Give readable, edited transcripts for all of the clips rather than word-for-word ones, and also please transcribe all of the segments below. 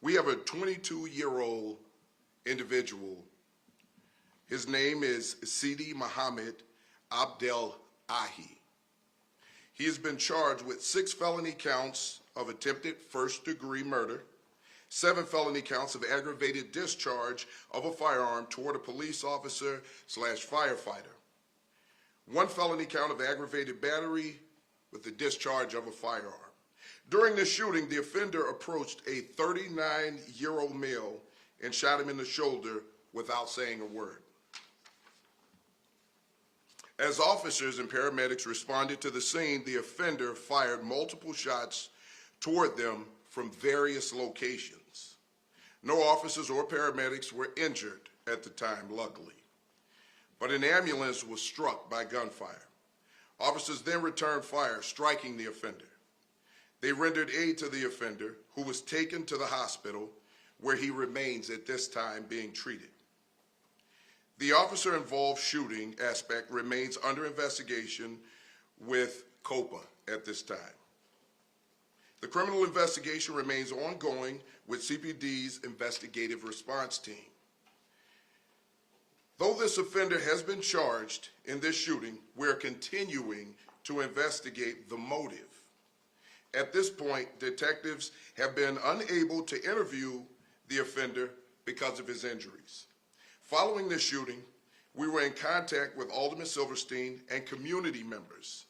We have a 22-year-old individual. His name is Sidi Mohammed Abdelahi. He has been charged with 6 felony counts of attempted first-degree murder, 7 felony counts of aggravated discharge of a firearm toward a police officer / firefighter, 1 felony count of aggravated battery with the discharge of a firearm. During this shooting, the offender approached a 39-year-old male and shot him in the shoulder without saying a word. As officers and paramedics responded to the scene, the offender fired multiple shots toward them from various locations. No officers or paramedics were injured at the time, luckily, but an ambulance was struck by gunfire. Officers then returned fire, striking the offender. They rendered aid to the offender, who was taken to the hospital, where he remains at this time being treated. The officer-involved shooting aspect remains under investigation with COPA at this time. The criminal investigation remains ongoing with CPD's investigative response team. Though this offender has been charged in this shooting, we're continuing to investigate the motive. At this point, detectives have been unable to interview the offender because of his injuries. Following this shooting, we were in contact with Alderman Silverstein and community members.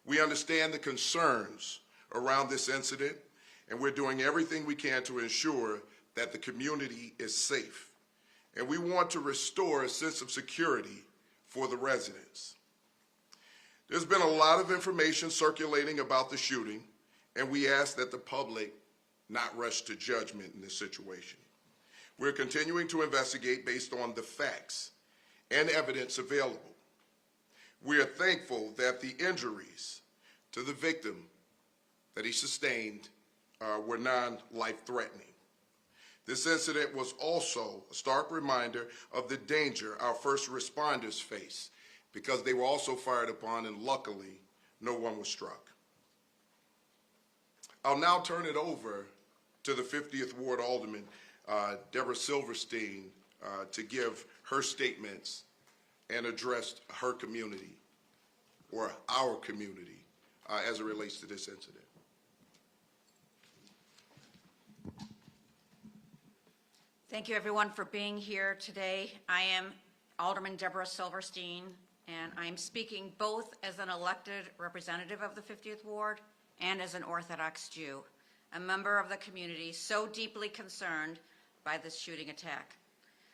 We understand the concerns around this incident, and we're doing everything we can to ensure that the community is safe. And we want to restore a sense of security for the residents. There's been a lot of information circulating about the shooting, and we ask that the public not rush to judgment in this situation. We're continuing to investigate based on the facts and evidence available. We are thankful that the injuries to the victim that he sustained were non-life-threatening. This incident was also a stark reminder of the danger our first responders face, because they were also fired upon, and luckily, no one was struck. I'll now turn it over to the 50th Ward Alderman, Deborah Silverstein, to give her statements and address her community, or our community, as it relates to this incident. Thank you, everyone, for being here today. I am Alderman Deborah Silverstein, and I'm speaking both as an elected representative of the 50th Ward and as an Orthodox Jew, a member of the community so deeply concerned by this shooting attack.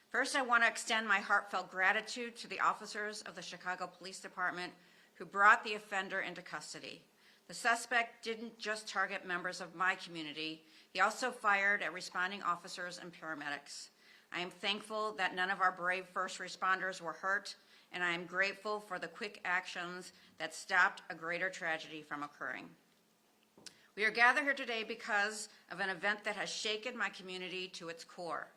First, I want to extend my heartfelt gratitude to the officers of the Chicago Police Department who brought the offender into custody. The suspect didn't just target members of my community, he also fired at responding officers and paramedics. I am thankful that none of our brave first responders were hurt, and I am grateful for the quick actions that stopped a greater tragedy from occurring. We are gathered here today because of an event that has shaken my community to its core.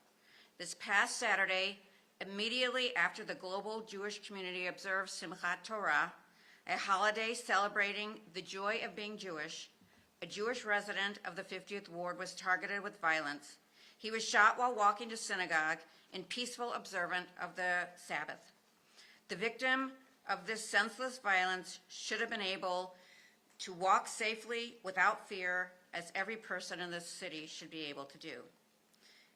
This past Saturday, immediately after the global Jewish community observed Simchat Torah, a holiday celebrating the joy of being Jewish, a Jewish resident of the 50th Ward was targeted with violence. He was shot while walking to synagogue in peaceful observance of the Sabbath. The victim of this senseless violence should have been able to walk safely without fear, as every person in this city should be able to do.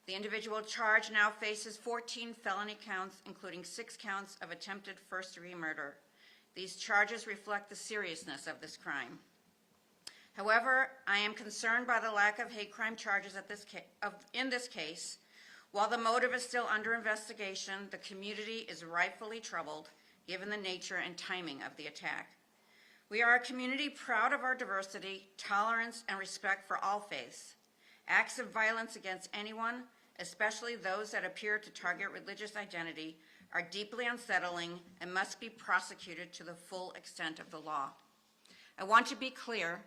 The individual charged now faces 14 felony counts, including 6 counts of attempted first-degree murder. These charges reflect the seriousness of this crime. However, I am concerned by the lack of hate crime charges in this case. While the motive is still under investigation, the community is rightfully troubled, given the nature and timing of the attack. We are a community proud of our diversity, tolerance, and respect for all faiths. Acts of violence against anyone, especially those that appear to target religious identity, are deeply unsettling and must be prosecuted to the full extent of the law. I want to be clear,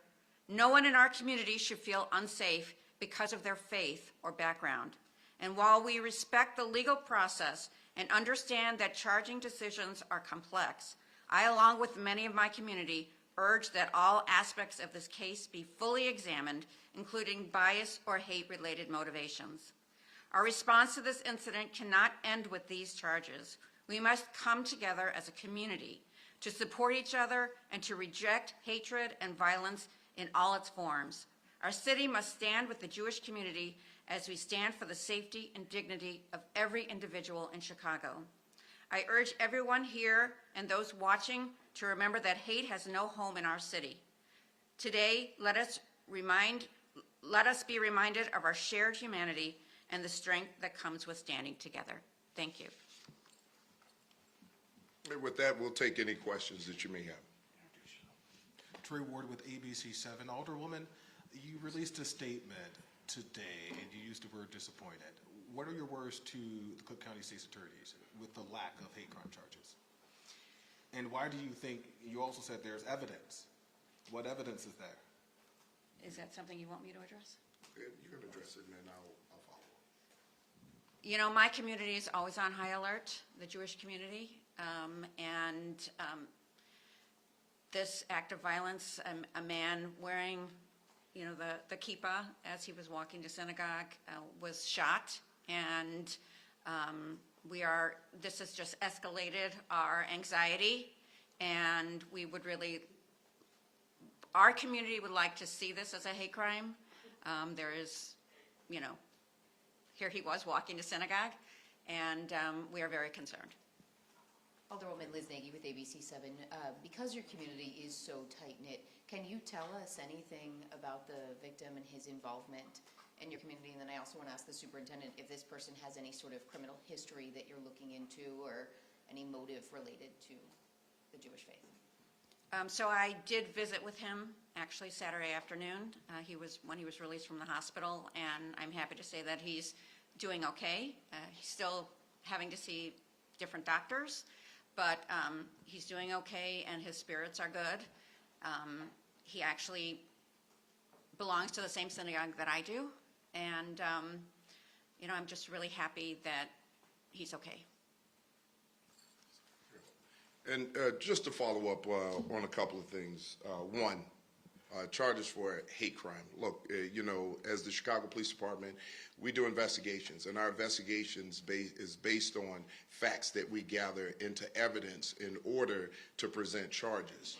no one in our community should feel unsafe because of their faith or background. And while we respect the legal process and understand that charging decisions are complex, I, along with many of my community, urge that all aspects of this case be fully examined, including bias or hate-related motivations. Our response to this incident cannot end with these charges. We must come together as a community to support each other and to reject hatred and violence in all its forms. Our city must stand with the Jewish community as we stand for the safety and dignity of every individual in Chicago. I urge everyone here and those watching to remember that hate has no home in our city. Today, let us be reminded of our shared humanity and the strength that comes with standing together. Thank you. And with that, we'll take any questions that you may have. Trey Ward with ABC7. Alderwoman, you released a statement today and you used the word disappointed. What are your words to the Cook County State's attorneys with the lack of hate crime charges? And why do you think, you also said there's evidence. What evidence is there? Is that something you want me to address? You can address it and then I'll follow up. You know, my community is always on high alert, the Jewish community, this act of violence, a man wearing, you know, the kippah as he was walking to synagogue was shot, and this has just escalated our anxiety, and we would really, our community would like to see this as a hate crime. There is, you know, here he was walking to synagogue, and we are very concerned. Alderwoman Liz Nagy with ABC7. Because your community is so tight-knit, can you tell us anything about the victim and his involvement in your community? And then I also want to ask the superintendent if this person has any sort of criminal history that you're looking into or any motive related to the Jewish faith. So I did visit with him actually Saturday afternoon. When he was released from the hospital, and I'm happy to say that he's doing okay. He's still having to see different doctors, but he's doing okay and his spirits are good. He actually belongs to the same synagogue that I do, and you know, I'm just really happy that he's okay. And just to follow up on a couple of things. One, charges for hate crime. Look, you know, as the Chicago Police Department, we do investigations, and our investigations is based on facts that we gather into evidence in order to present charges.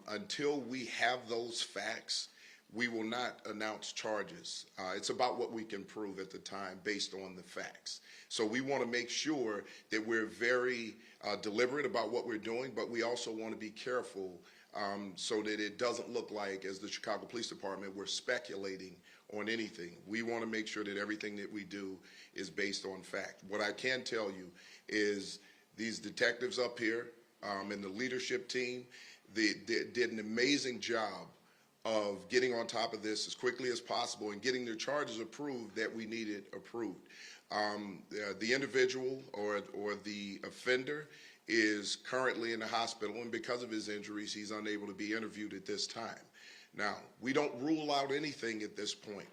Until we have those facts, we will not announce charges. It's about what we can prove at the time based on the facts. So we want to make sure that we're very deliberate about what we're doing, but we also want to be careful so that it doesn't look like, as the Chicago Police Department, we're speculating on anything. We want to make sure that everything that we do is based on fact. What I can tell you is these detectives up here and the leadership team, they did an amazing job of getting on top of this as quickly as possible and getting their charges approved that we needed approved. The individual or the offender is currently in the hospital, and because of his injuries, he's unable to be interviewed at this time. Now, we don't rule out anything at this point.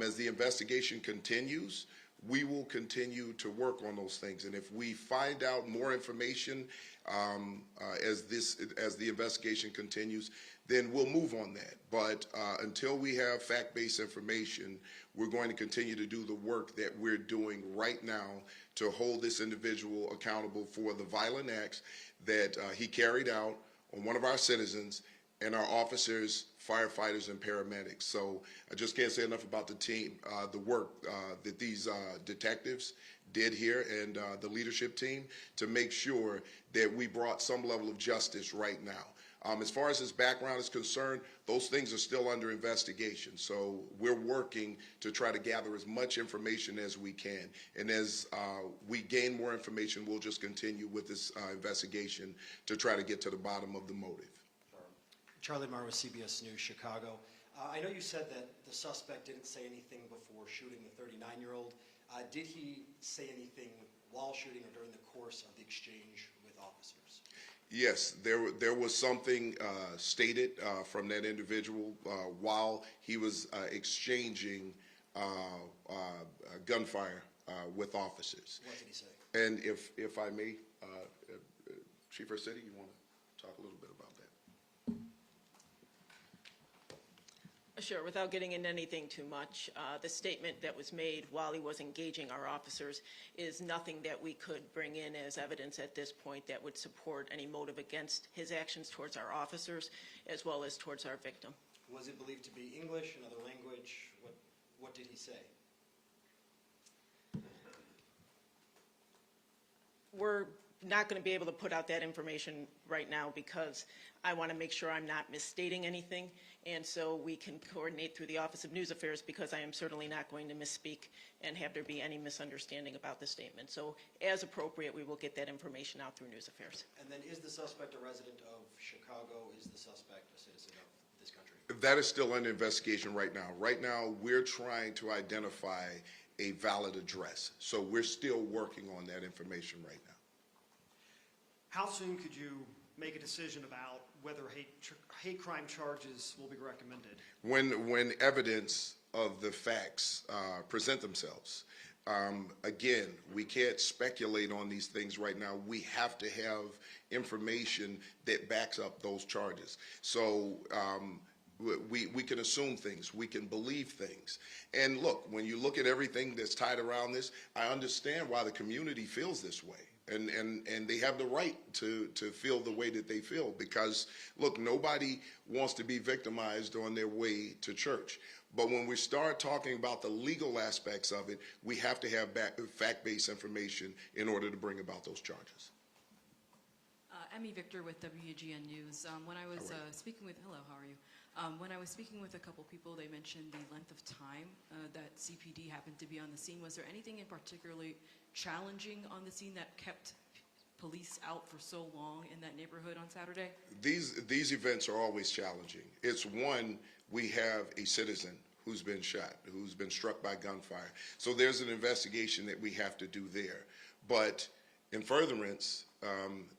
As the investigation continues, we will continue to work on those things, and if we find out more information as the investigation continues, then we'll move on that. But until we have fact-based information, we're going to continue to do the work that we're doing right now to hold this individual accountable for the violent acts that he carried out on one of our citizens and our officers, firefighters, and paramedics. So I just can't say enough about the team, the work that these detectives did here and the leadership team to make sure that we brought some level of justice right now. As far as his background is concerned, those things are still under investigation. So we're working to try to gather as much information as we can. And as we gain more information, we'll just continue with this investigation to try to get to the bottom of the motive. Charlie Marr with CBS News Chicago. I know you said that the suspect didn't say anything before shooting the 39-year-old. Did he say anything while shooting or during the course of the exchange with officers? Yes, there was something stated from that individual while he was exchanging gunfire with officers. What did he say? And if I may, Chief of City, you want to talk a little bit about that? Sure, without getting into anything too much, the statement that was made while he was engaging our officers is nothing that we could bring in as evidence at this point that would support any motive against his actions towards our officers as well as towards our victim. Was it believed to be English, another language? What did he say? We're not going to be able to put out that information right now because I want to make sure I'm not misstating anything, and so we can coordinate through the Office of News Affairs because I am certainly not going to misspeak and have there be any misunderstanding about the statement. So as appropriate, we will get that information out through News Affairs. And then is the suspect a resident of Chicago? Is the suspect a citizen of this country? That is still under investigation right now. Right now, we're trying to identify a valid address. So we're still working on that information right now. How soon could you make a decision about whether hate crime charges will be recommended? When evidence of the facts present themselves. Again, we can't speculate on these things right now. We have to have information that backs up those charges. So we can assume things, we can believe things. And look, when you look at everything that's tied around this, I understand why the community feels this way. And they have the right to feel the way that they feel because, look, nobody wants to be victimized on their way to church. But when we start talking about the legal aspects of it, we have to have fact-based information in order to bring about those charges. Emmy Victor with WGN News. When I was speaking with, hello, how are you? When I was speaking with a couple people, they mentioned the length of time that CPD happened to be on the scene. Was there anything in particularly challenging on the scene that kept police out for so long in that neighborhood on Saturday? These events are always challenging. It's one, we have a citizen who's been shot, who's been struck by gunfire. So there's an investigation that we have to do there. But in furtherance,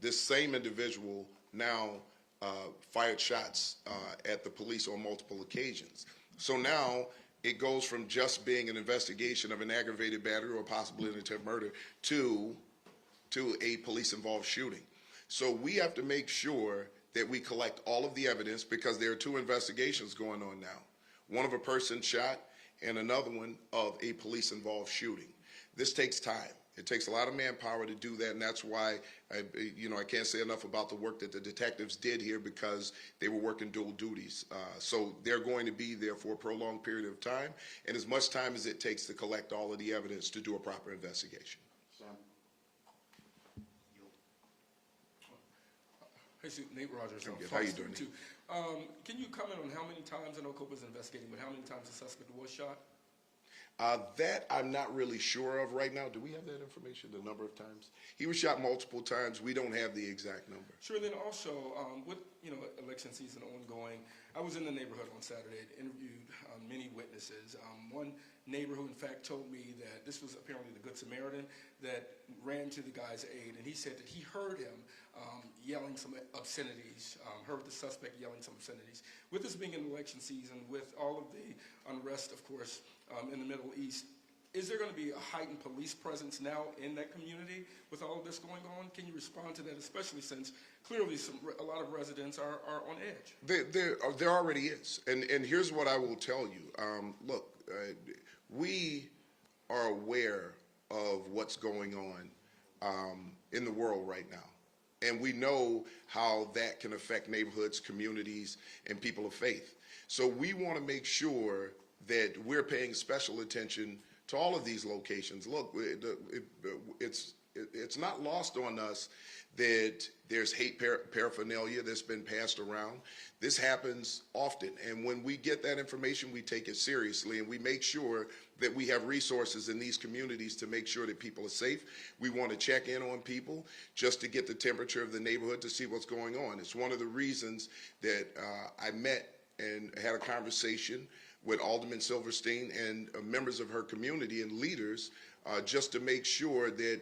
this same individual now fired shots at the police on multiple occasions. So now it goes from just being an investigation of an aggravated battery or possibly an attempt murder to a police-involved shooting. So we have to make sure that we collect all of the evidence because there are two investigations going on now. One of a person shot and another one of a police-involved shooting. This takes time. It takes a lot of manpower to do that, and that's why I can't say enough about the work that the detectives did here because they were working dual duties. So they're going to be there for a prolonged period of time, and as much time as it takes to collect all of the evidence to do a proper investigation. Sam? Hey, Nate Rogers. How you doing, Nate? Can you comment on how many times, I know Copa's investigating, but how many times the suspect was shot? That I'm not really sure of right now. Do we have that information, the number of times? He was shot multiple times. We don't have the exact number. Sure. Then also, with election season ongoing, I was in the neighborhood on Saturday, interviewed many witnesses. One neighbor who in fact told me that this was apparently the Good Samaritan that ran to the guy's aid, and he said that he heard him yelling some obscenities, heard the suspect yelling some obscenities. With this being an election season, with all of the unrest, of course, in the Middle East, is there going to be a heightened police presence now in that community with all of this going on? Can you respond to that, especially since clearly a lot of residents are on edge? There already is. And here's what I will tell you. Look, we are aware of what's going on in the world right now. And we know how that can affect neighborhoods, communities, and people of faith. So we want to make sure that we're paying special attention to all of these locations. Look, it's not lost on us that there's hate paraphernalia that's been passed around. This happens often, and when we get that information, we take it seriously, and we make sure that we have resources in these communities to make sure that people are safe. We want to check in on people just to get the temperature of the neighborhood to see what's going on. It's one of the reasons that I met and had a conversation with Alderman Silverstein and members of her community and leaders just to make sure that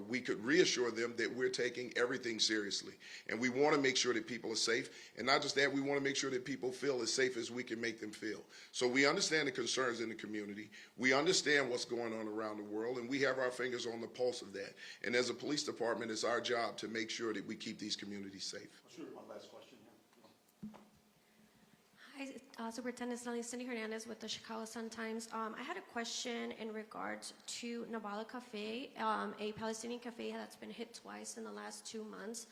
we could reassure them that we're taking everything seriously. And we want to make sure that people are safe. And not just that, we want to make sure that people feel as safe as we can make them feel. So we understand the concerns in the community. We understand what's going on around the world, and we have our fingers on the pulse of that. And as a police department, it's our job to make sure that we keep these communities safe. Sure. One last question here. Superintendent Stanley, Cindy Hernandez with the Chicago Sun-Times. I had a question in regards to Nabala Cafe, a Palestinian cafe that's been hit twice in the last 2 months.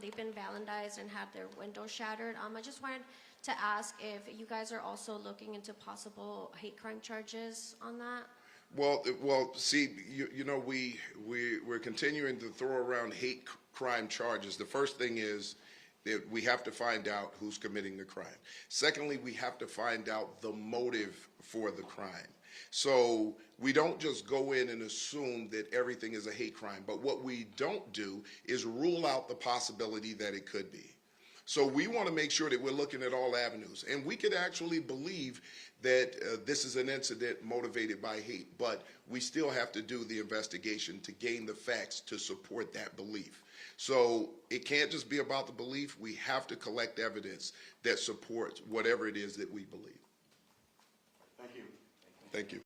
They've been vandalized and had their windows shattered. I just wanted to ask if you guys are also looking into possible hate crime charges on that. Well, see, you know, we're continuing to throw around hate crime charges. The first thing is that we have to find out who's committing the crime. Secondly, we have to find out the motive for the crime. So we don't just go in and assume that everything is a hate crime, but what we don't do is rule out the possibility that it could be. So we want to make sure that we're looking at all avenues. And we could actually believe that this is an incident motivated by hate, but we still have to do the investigation to gain the facts to support that belief. So it can't just be about the belief. We have to collect evidence that supports whatever it is that we believe. Thank you. Thank you.